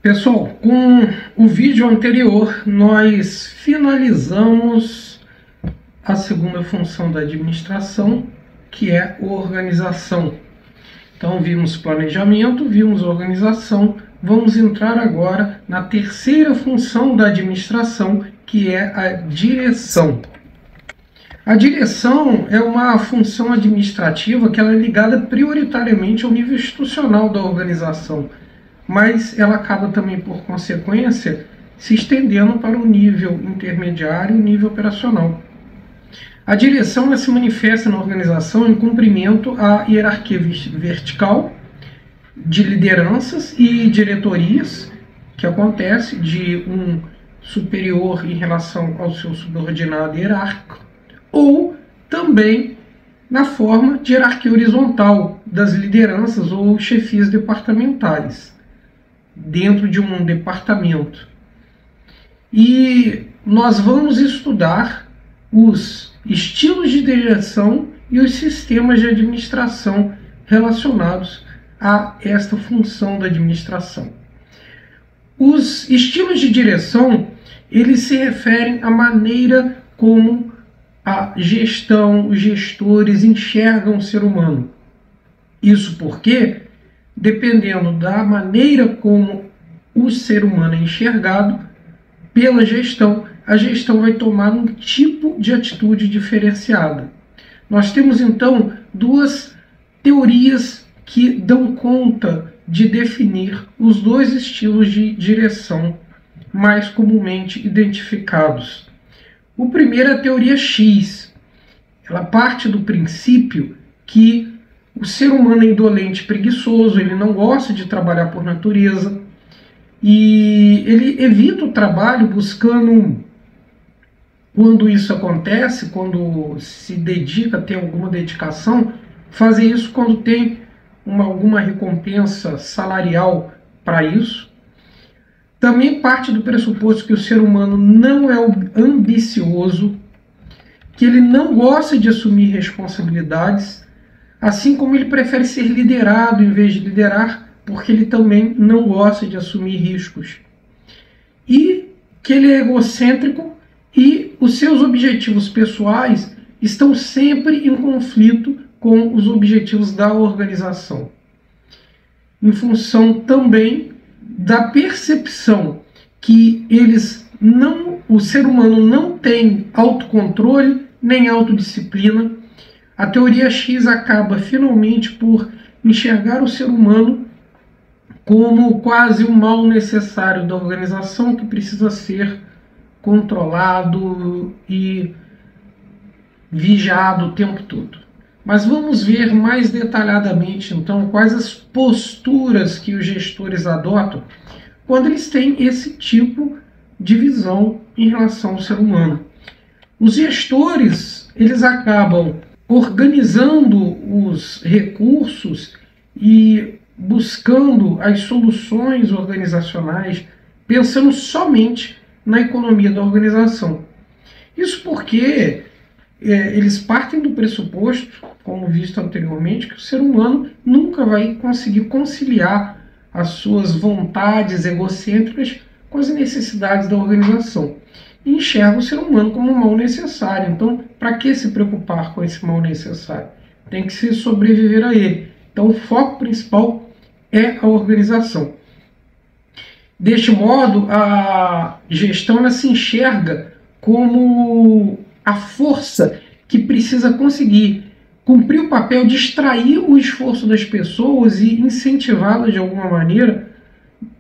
Pessoal, com o vídeo anterior, nós finalizamos a segunda função da administração, que é organização. Então, vimos planejamento, vimos organização. Vamos entrar agora na terceira função da administração, que é a direção. A direção é uma função administrativa que ela é ligada prioritariamente ao nível institucional da organização, mas ela acaba também, por consequência, se estendendo para o nível intermediário e o nível operacional. A direção ela se manifesta na organização em cumprimento à hierarquia vertical de lideranças e diretorias, que acontece de um superior em relação ao seu subordinado hierárquico, ou também na forma de hierarquia horizontal das lideranças ou chefias departamentais, dentro de um departamento. E nós vamos estudar os estilos de direção e os sistemas de administração relacionados a esta função da administração. Os estilos de direção, eles se referem à maneira como a gestão, os gestores enxergam o ser humano. Isso porque, dependendo da maneira como o ser humano é enxergado pela gestão, a gestão vai tomar um tipo de atitude diferenciada. Nós temos então duas teorias que dão conta de definir os dois estilos de direção mais comumente identificados. O primeiro é a teoria X. Ela parte do princípio que o ser humano é indolente, preguiçoso, ele não gosta de trabalhar por natureza e ele evita o trabalho buscando, quando isso acontece, quando se dedica, tem alguma dedicação, fazer isso quando tem alguma recompensa salarial para isso. Também parte do pressuposto que o ser humano não é ambicioso, que ele não gosta de assumir responsabilidades, assim como ele prefere ser liderado em vez de liderar, porque ele também não gosta de assumir riscos. E que ele é egocêntrico e os seus objetivos pessoais estão sempre em conflito com os objetivos da organização. Em função também da percepção que o ser humano não tem autocontrole nem autodisciplina, a teoria X acaba finalmente por enxergar o ser humano como quase um mal necessário da organização que precisa ser controlado e vigiado o tempo todo. Mas vamos ver mais detalhadamente, então, quais as posturas que os gestores adotam quando eles têm esse tipo de visão em relação ao ser humano. Os gestores, eles acabam organizando os recursos e buscando as soluções organizacionais, pensando somente na economia da organização. Isso porque eles partem do pressuposto, como visto anteriormente, que o ser humano nunca vai conseguir conciliar as suas vontades egocêntricas com as necessidades da organização. E enxerga o ser humano como um mal necessário. Então, para que se preocupar com esse mal necessário? Tem que se sobreviver a ele. Então, o foco principal é a organização. Deste modo, a gestão ela se enxerga como a força que precisa conseguir cumprir o papel de extrair o esforço das pessoas e incentivá-las de alguma maneira,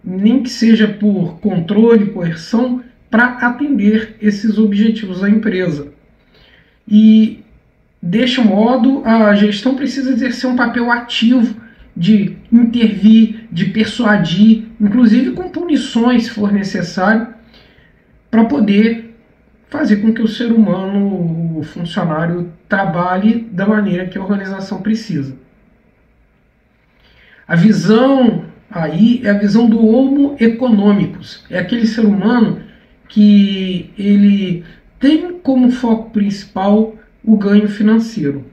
nem que seja por controle, coerção, para atender esses objetivos da empresa. E, deste modo, a gestão precisa exercer um papel ativo de intervir, de persuadir, inclusive com punições, se for necessário, para poder fazer com que o ser humano, o funcionário, trabalhe da maneira que a organização precisa. A visão aí é a visão do homo economicus, é aquele ser humano que ele tem como foco principal o ganho financeiro.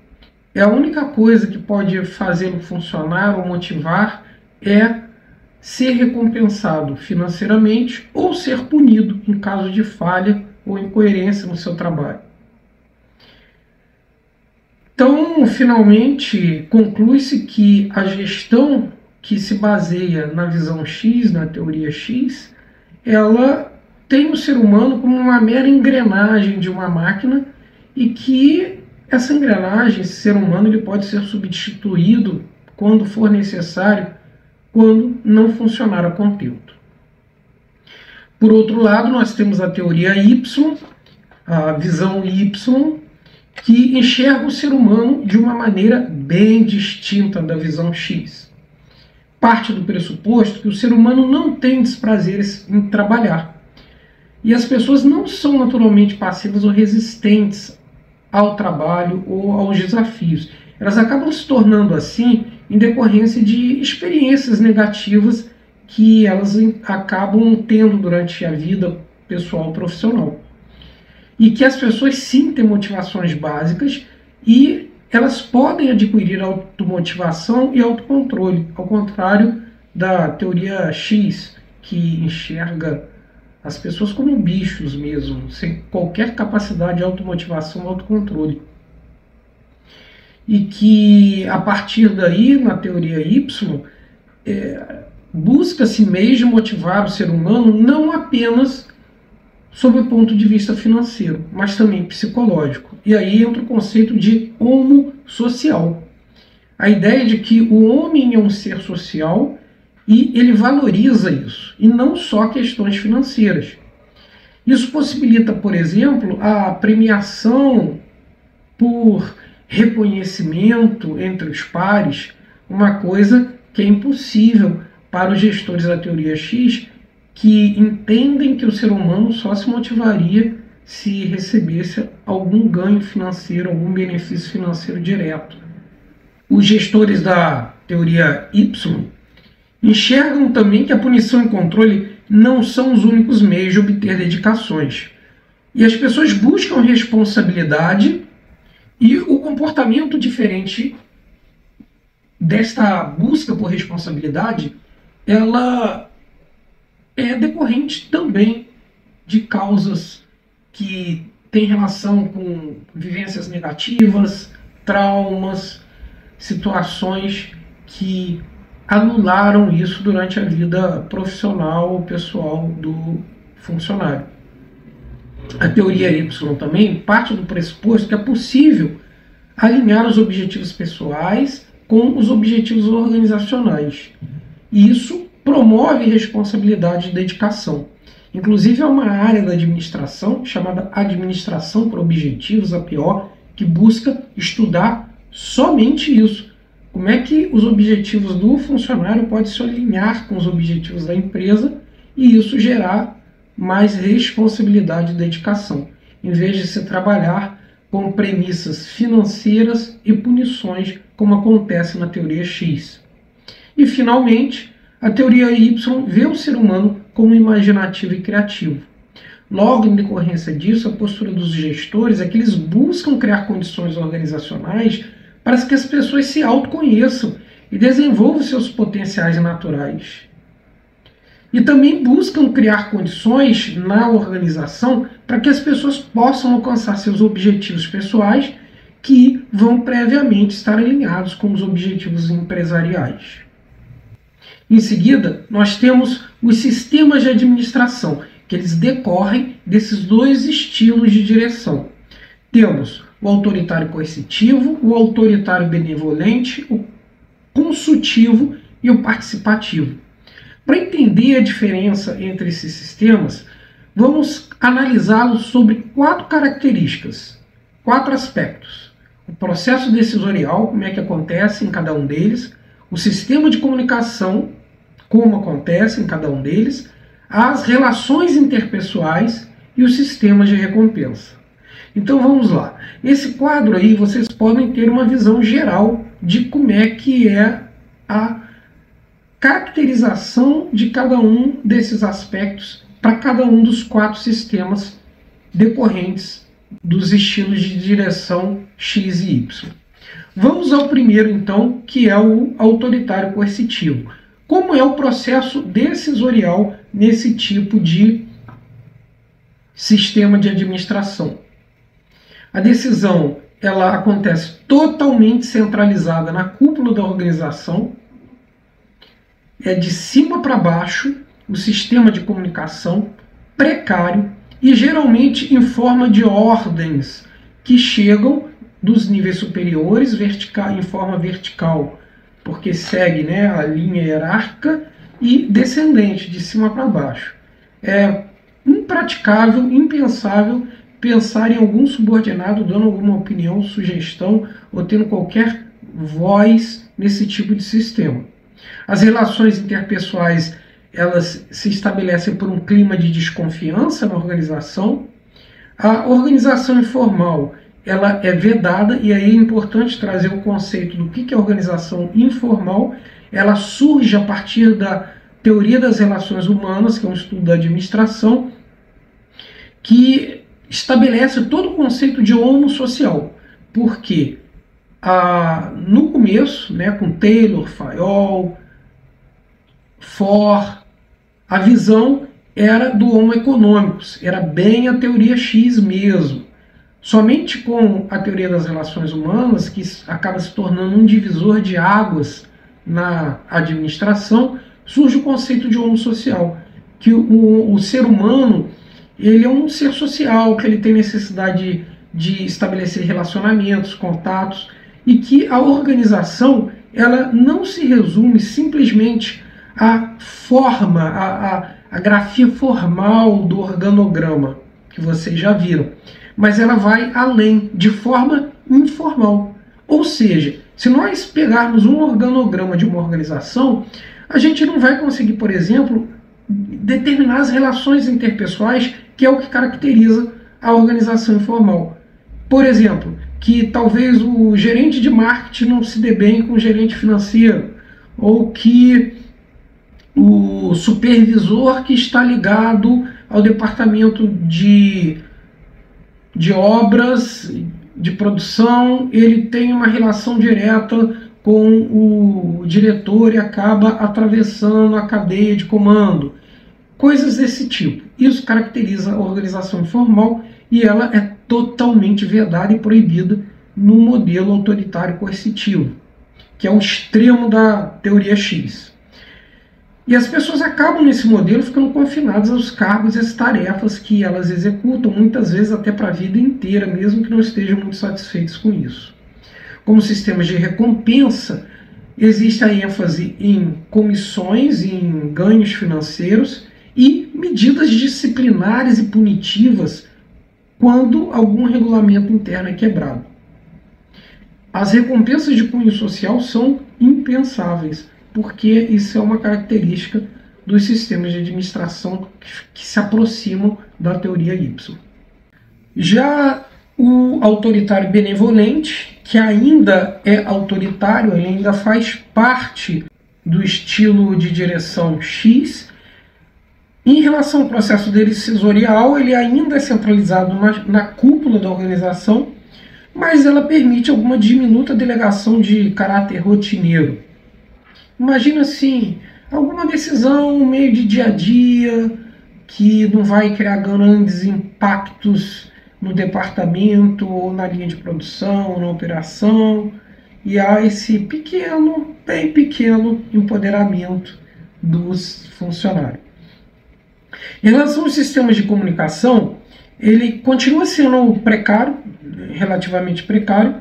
É a única coisa que pode fazê-lo funcionar ou motivar é ser recompensado financeiramente ou ser punido em caso de falha ou incoerência no seu trabalho. Então, finalmente, conclui-se que a gestão que se baseia na visão X, na teoria X, ela tem o ser humano como uma mera engrenagem de uma máquina e que essa engrenagem, esse ser humano, ele pode ser substituído quando for necessário, quando não funcionar a contento. Por outro lado, nós temos a teoria Y, a visão Y, que enxerga o ser humano de uma maneira bem distinta da visão X. Parte do pressuposto que o ser humano não tem desprazeres em trabalhar. E as pessoas não são naturalmente passivas ou resistentes ao trabalho ou aos desafios. Elas acabam se tornando assim em decorrência de experiências negativas que elas acabam tendo durante a vida pessoal e profissional. E que as pessoas sim têm motivações básicas e elas podem adquirir automotivação e autocontrole, ao contrário da teoria X, que enxerga as pessoas como bichos mesmo, sem qualquer capacidade de automotivação ou autocontrole. E que, a partir daí, na teoria Y, busca-se mesmo motivar o ser humano não apenas sob o ponto de vista financeiro, mas também psicológico. E aí entra o conceito de homo social. A ideia de que o homem é um ser social e ele valoriza isso, e não só questões financeiras. Isso possibilita, por exemplo, a premiação por reconhecimento entre os pares, uma coisa que é impossível para os gestores da teoria X, que entendem que o ser humano só se motivaria se recebesse algum ganho financeiro, algum benefício financeiro direto. Os gestores da teoria Y enxergam também que a punição e controle não são os únicos meios de obter dedicações. E as pessoas buscam responsabilidade e o comportamento diferente desta busca por responsabilidade, ela é decorrente também de causas que têm relação com vivências negativas, traumas, situações que anularam isso durante a vida profissional ou pessoal do funcionário. A teoria Y também parte do pressuposto que é possível alinhar os objetivos pessoais com os objetivos organizacionais. E isso promove responsabilidade e dedicação. Inclusive, há uma área da administração chamada Administração por Objetivos, a APO, que busca estudar somente isso. Como é que os objetivos do funcionário podem se alinhar com os objetivos da empresa e isso gerar mais responsabilidade e dedicação, em vez de se trabalhar com premissas financeiras e punições, como acontece na teoria X. E, finalmente, a teoria Y vê o ser humano como imaginativo e criativo. Logo, em decorrência disso, a postura dos gestores é que eles buscam criar condições organizacionais para que as pessoas se autoconheçam e desenvolvam seus potenciais naturais. E também buscam criar condições na organização para que as pessoas possam alcançar seus objetivos pessoais que vão previamente estar alinhados com os objetivos empresariais. Em seguida, nós temos os sistemas de administração, que eles decorrem desses dois estilos de direção. Temos o autoritário coercitivo, o autoritário benevolente, o consultivo e o participativo. Para entender a diferença entre esses sistemas, vamos analisá-los sobre 4 características, 4 aspectos. O processo decisorial, como é que acontece em cada um deles, o sistema de comunicação, como acontece em cada um deles, as relações interpessoais e os sistemas de recompensa. Então vamos lá. Esse quadro aí vocês podem ter uma visão geral de como é que é a caracterização de cada um desses aspectos para cada um dos 4 sistemas decorrentes dos estilos de direção X e Y. Vamos ao primeiro, então, que é o autoritário coercitivo. como é o processo decisorial nesse tipo de sistema de administração. A decisão ela acontece totalmente centralizada na cúpula da organização, é de cima para baixo, o sistema de comunicação precário e geralmente em forma de ordens que chegam dos níveis superiores em forma vertical, porque segue, né, a linha hierárquica, e descendente, de cima para baixo. É impraticável, impensável pensar em algum subordinado dando alguma opinião, sugestão ou tendo qualquer voz nesse tipo de sistema. As relações interpessoais elas se estabelecem por um clima de desconfiança na organização. A organização informal ela é vedada, e aí é importante trazer o conceito do que é organização informal. Ela surge a partir da teoria das relações humanas, que é um estudo da administração, que estabelece todo o conceito de homo social, porque no começo, né, com Taylor, Fayol, For, a visão era do homo economicus, era bem a teoria X mesmo. Somente com a teoria das relações humanas, que acaba se tornando um divisor de águas na administração, surge o conceito de homo social, que o ser humano ele é um ser social, que ele tem necessidade de estabelecer relacionamentos, contatos, e que a organização ela não se resume simplesmente à forma, à grafia formal do organograma, que vocês já viram, mas ela vai além, de forma informal. Ou seja, se nós pegarmos um organograma de uma organização, a gente não vai conseguir, por exemplo, determinar as relações interpessoais, que é o que caracteriza a organização informal. Por exemplo, que talvez o gerente de marketing não se dê bem com o gerente financeiro, ou que o supervisor que está ligado ao departamento de obras, de produção, ele tem uma relação direta com o diretor e acaba atravessando a cadeia de comando. Coisas desse tipo. Isso caracteriza a organização informal e ela é totalmente vedada e proibida no modelo autoritário coercitivo, que é o extremo da teoria X. E as pessoas acabam nesse modelo ficando confinadas aos cargos e às tarefas que elas executam, muitas vezes até para a vida inteira, mesmo que não estejam muito satisfeitos com isso. Como sistemas de recompensa, existe a ênfase em comissões, em ganhos financeiros e medidas disciplinares e punitivas quando algum regulamento interno é quebrado. As recompensas de cunho social são impensáveis, porque isso é uma característica dos sistemas de administração que se aproximam da teoria Y. Já o autoritário benevolente, que ainda é autoritário, ele ainda faz parte do estilo de direção X. Em relação ao processo decisorial, ele ainda é centralizado na cúpula da organização, mas ela permite alguma diminuta delegação de caráter rotineiro. Imagina assim, alguma decisão meio de dia a dia, que não vai criar grandes impactos no departamento, ou na linha de produção, ou na operação, e há esse pequeno, bem pequeno empoderamento dos funcionários. Em relação aos sistemas de comunicação, ele continua sendo precário, relativamente precário.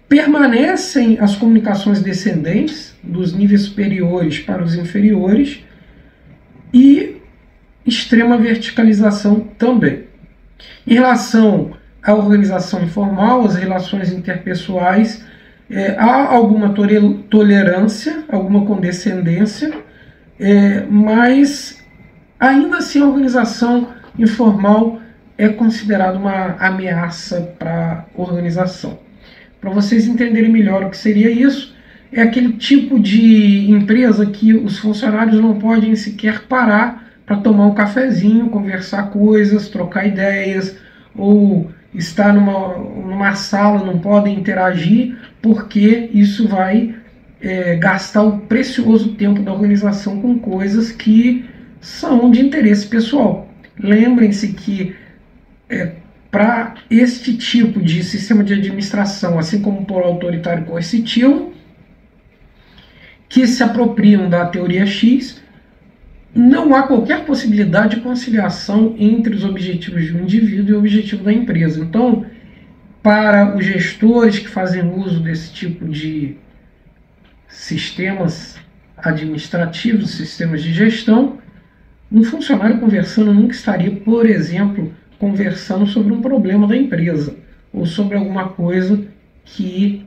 Permanecem as comunicações descendentes, dos níveis superiores para os inferiores, e extrema verticalização também. Em relação à organização informal, as relações interpessoais, há alguma tolerância, alguma condescendência, mas ainda assim a organização informal é considerada uma ameaça para a organização. Para vocês entenderem melhor o que seria isso, é aquele tipo de empresa que os funcionários não podem sequer parar para tomar um cafezinho, conversar coisas, trocar ideias, ou estar numa sala, não podem interagir, porque isso vai gastar o precioso tempo da organização com coisas que são de interesse pessoal. Lembrem-se que para este tipo de sistema de administração, assim como o polo autoritário coercitivo, que se apropriam da teoria X, não há qualquer possibilidade de conciliação entre os objetivos do indivíduo e o objetivo da empresa. Então, para os gestores que fazem uso desse tipo de sistemas administrativos, sistemas de gestão, um funcionário conversando nunca estaria, por exemplo, conversando sobre um problema da empresa ou sobre alguma coisa que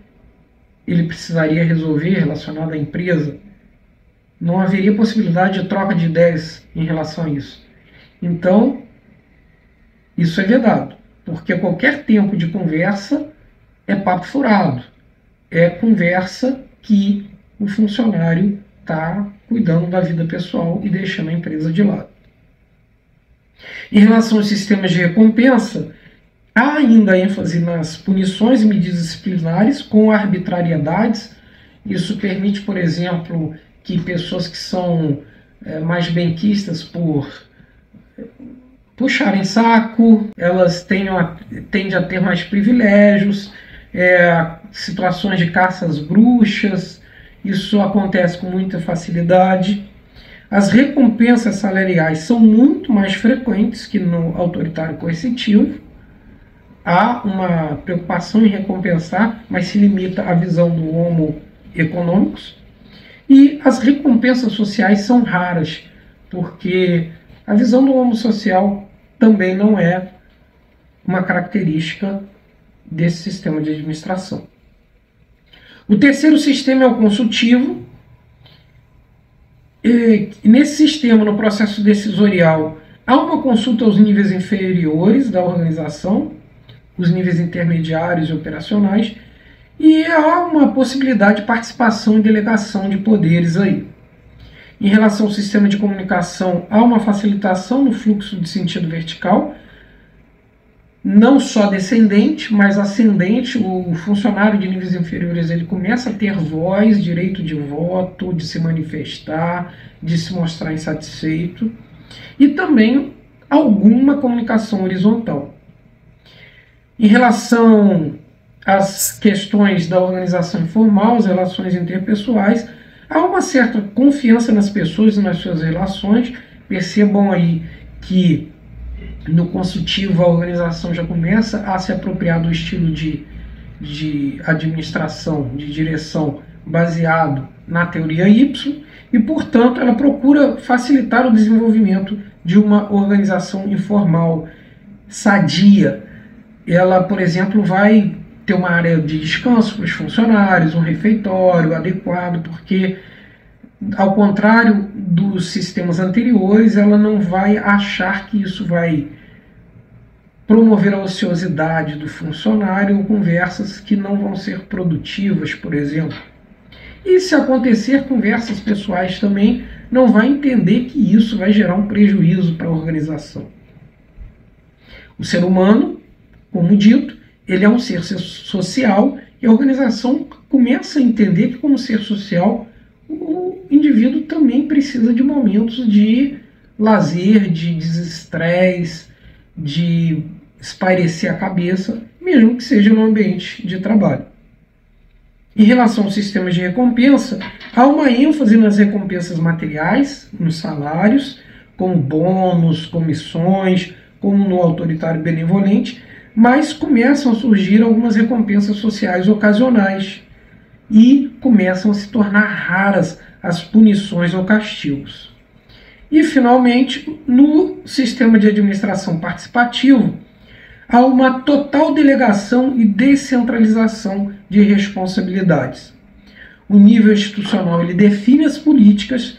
ele precisaria resolver relacionado à empresa. Não haveria possibilidade de troca de ideias em relação a isso. Então, isso é vedado, porque qualquer tempo de conversa é papo furado. É conversa que o funcionário está cuidando da vida pessoal e deixando a empresa de lado. Em relação aos sistemas de recompensa, há ainda ênfase nas punições e medidas disciplinares com arbitrariedades. Isso permite, por exemplo, que pessoas que são mais benquistas por puxarem saco, elas tendem a ter mais privilégios, situações de caças bruxas, isso acontece com muita facilidade. As recompensas salariais são muito mais frequentes que no autoritário coercitivo. Há uma preocupação em recompensar, mas se limita à visão do homo econômicos. E as recompensas sociais são raras, porque a visão do homo social também não é uma característica desse sistema de administração. O terceiro sistema é o consultivo. Nesse sistema, no processo decisorial, há uma consulta aos níveis inferiores da organização, os níveis intermediários e operacionais, e há uma possibilidade de participação e delegação de poderes aí. Em relação ao sistema de comunicação, há uma facilitação no fluxo de sentido vertical, não só descendente, mas ascendente. O funcionário de níveis inferiores ele começa a ter voz, direito de voto, de se manifestar, de se mostrar insatisfeito, e também alguma comunicação horizontal. Em relação às questões da organização informal, as relações interpessoais, há uma certa confiança nas pessoas e nas suas relações. Percebam aí que no consultivo a organização já começa a se apropriar do estilo de administração, de direção baseado na teoria Y e, portanto, ela procura facilitar o desenvolvimento de uma organização informal sadia. Ela, por exemplo, vai ter uma área de descanso para os funcionários, um refeitório adequado, porque, ao contrário dos sistemas anteriores, ela não vai achar que isso vai promover a ociosidade do funcionário ou conversas que não vão ser produtivas, por exemplo. E se acontecer conversas pessoais também, não vai entender que isso vai gerar um prejuízo para a organização. O ser humano, como dito, ele é um ser social e a organização começa a entender que, como ser social, o indivíduo também precisa de momentos de lazer, de desestresse, de espairecer a cabeça, mesmo que seja no ambiente de trabalho. Em relação aos sistemas de recompensa, há uma ênfase nas recompensas materiais, nos salários, como bônus, comissões, como no autoritário benevolente, mas começam a surgir algumas recompensas sociais ocasionais e começam a se tornar raras as punições ou castigos. E, finalmente, no sistema de administração participativo, há uma total delegação e descentralização de responsabilidades. O nível institucional ele define as políticas,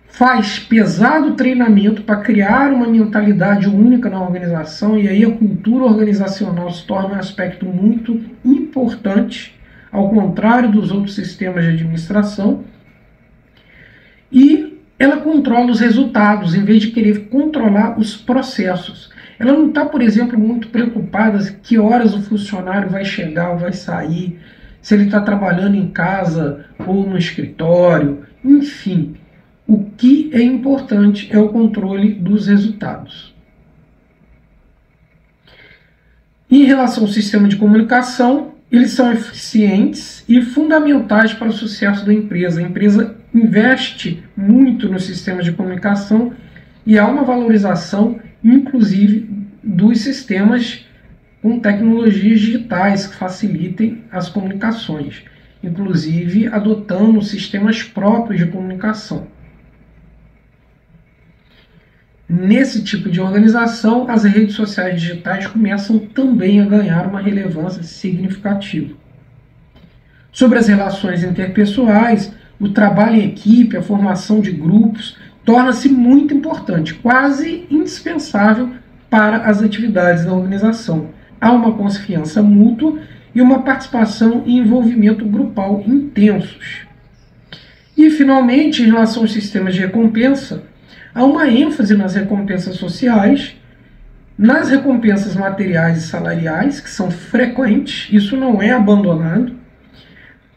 faz pesado treinamento para criar uma mentalidade única na organização, e aí a cultura organizacional se torna um aspecto muito importante, ao contrário dos outros sistemas de administração, e ela controla os resultados, em vez de querer controlar os processos. Ela não está, por exemplo, muito preocupada que horas o funcionário vai chegar ou vai sair, se ele está trabalhando em casa ou no escritório, enfim. O que é importante é o controle dos resultados. Em relação ao sistema de comunicação, eles são eficientes e fundamentais para o sucesso da empresa. A empresa investe muito no sistema de comunicação e há uma valorização, inclusive, dos sistemas com tecnologias digitais que facilitem as comunicações, inclusive adotando sistemas próprios de comunicação. Nesse tipo de organização, as redes sociais digitais começam também a ganhar uma relevância significativa. Sobre as relações interpessoais, o trabalho em equipe, a formação de grupos, torna-se muito importante, quase indispensável para as atividades da organização. Há uma confiança mútua e uma participação e envolvimento grupal intensos. E, finalmente, em relação aos sistemas de recompensa, há uma ênfase nas recompensas sociais, nas recompensas materiais e salariais, que são frequentes, isso não é abandonado.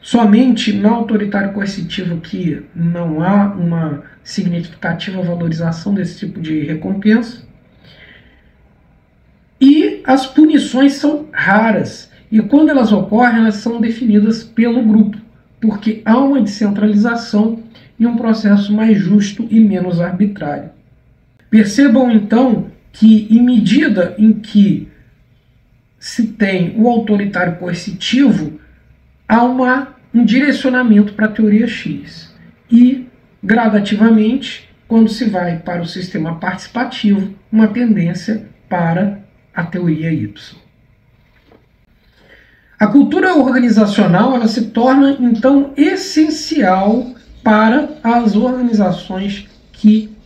Somente no autoritário coercitivo que não há uma significativa valorização desse tipo de recompensa. E as punições são raras, e quando elas ocorrem, elas são definidas pelo grupo, porque há uma descentralização e um processo mais justo e menos arbitrário. Percebam, então, que, em medida em que se tem o autoritário coercitivo, há um direcionamento para a teoria X. E, gradativamente, quando se vai para o sistema participativo, uma tendência para a teoria Y. A cultura organizacional ela se torna, então, essencial para as organizações que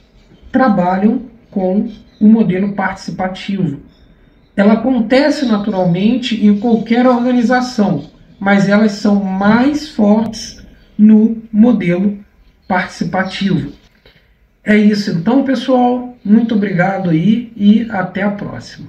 trabalham com o modelo participativo. Ela acontece naturalmente em qualquer organização, mas elas são mais fortes no modelo participativo. É isso então, pessoal. Muito obrigado aí e até a próxima.